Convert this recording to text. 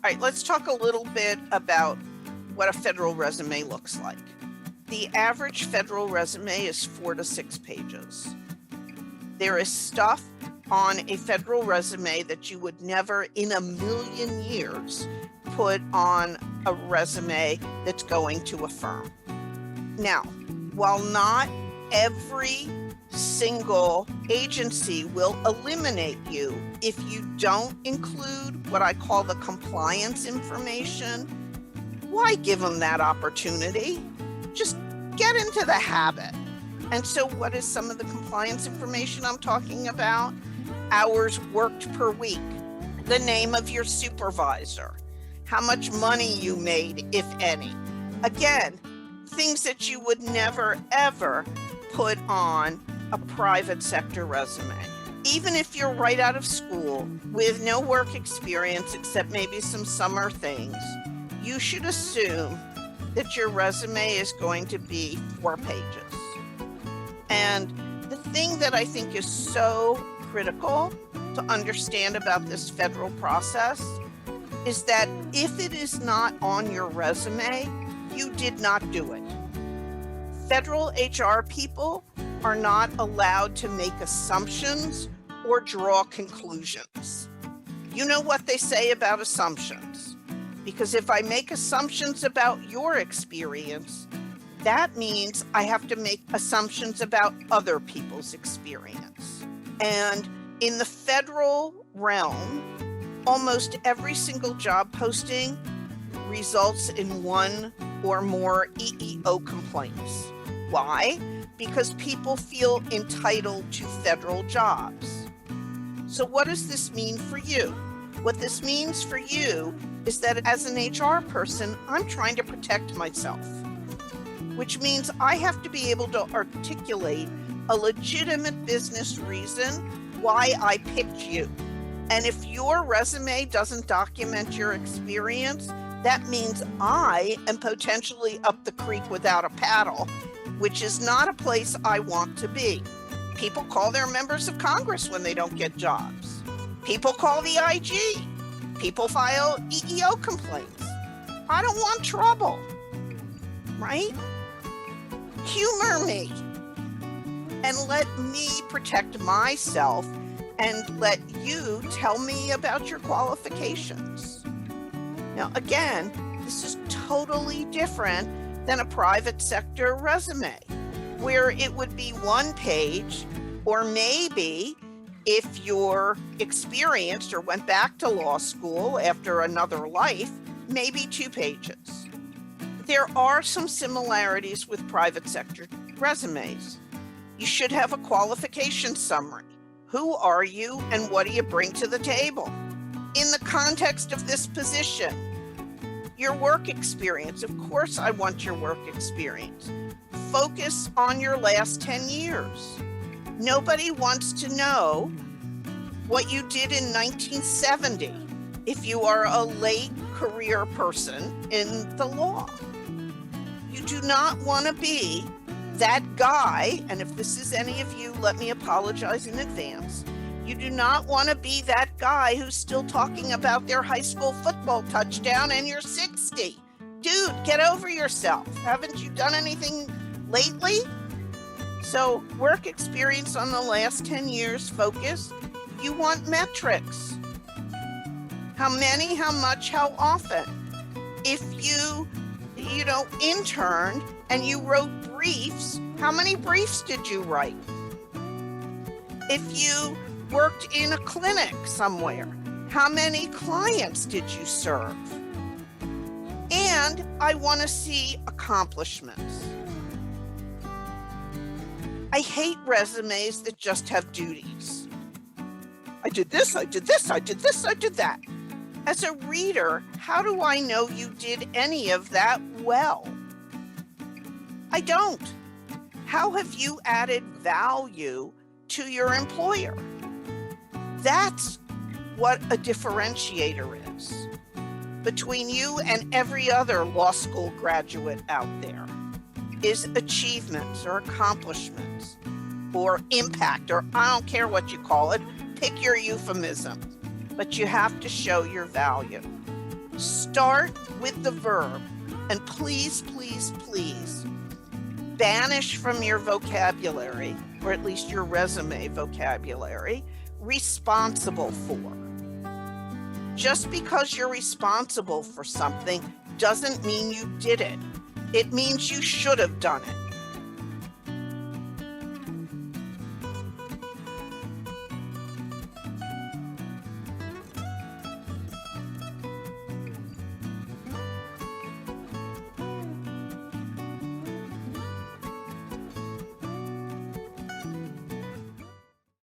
All right, let's talk a little bit about what a federal resume looks like. The average federal resume is 4 to 6 pages. There is stuff on a federal resume that you would never in a million years put on a resume that's going to a firm. Now, while not every single agency will eliminate you if you don't include what I call the compliance information, why give them that opportunity? Just get into the habit. And so what is some of the compliance information I'm talking about? Hours worked per week, the name of your supervisor, how much money you made, if any. Again, things that you would never, ever put on a private sector resume. Even if you're right out of school with no work experience except maybe some summer things, you should assume that your resume is going to be 4 pages. And the thing that I think is so critical to understand about this federal process is that if it is not on your resume, you did not do it. Federal HR people are not allowed to make assumptions or draw conclusions. You know what they say about assumptions? Because if I make assumptions about your experience, that means I have to make assumptions about other people's experience. And in the federal realm, almost every single job posting results in 1 or more EEO complaints. Why? Because people feel entitled to federal jobs. So what does this mean for you? What this means for you is that as an HR person, I'm trying to protect myself, which means I have to be able to articulate a legitimate business reason why I picked you. And if your resume doesn't document your experience, that means I am potentially up the creek without a paddle, which is not a place I want to be. People call their members of Congress when they don't get jobs. People call the IG. People file EEO complaints. I don't want trouble, right? Humor me and let me protect myself and let you tell me about your qualifications. Now, again, this is totally different than a private sector resume, where it would be 1 page, or maybe if you're experienced or went back to law school after another life, maybe 2 pages. There are some similarities with private sector resumes. You should have a qualification summary. Who are you and what do you bring to the table? In the context of this position, your work experience. Of course, I want your work experience. Focus on your last 10 years. Nobody wants to know what you did in 1970 if you are a late career person in the law. You do not want to be that guy, and if this is any of you, let me apologize in advance. You do not want to be that guy who's still talking about their high school football touchdown and you're 60. Dude, get over yourself. Haven't you done anything lately? So work experience on the last 10 years, focus. You want metrics. How many, how much, how often? If you interned and you wrote briefs, how many briefs did you write? If you worked in a clinic somewhere, how many clients did you serve? And I want to see accomplishments. I hate resumes that just have duties. I did this, I did this, I did this, I did that. As a reader, how do I know you did any of that well? I don't. How have you added value to your employer? That's what a differentiator is between you and every other law school graduate out there, is achievements or accomplishments or impact, or I don't care what you call it, pick your euphemism, but you have to show your value. Start with the verb, and please, please, please banish from your vocabulary, or at least your resume vocabulary, responsible for. Just because you're responsible for something doesn't mean you did it. It means you should have done it.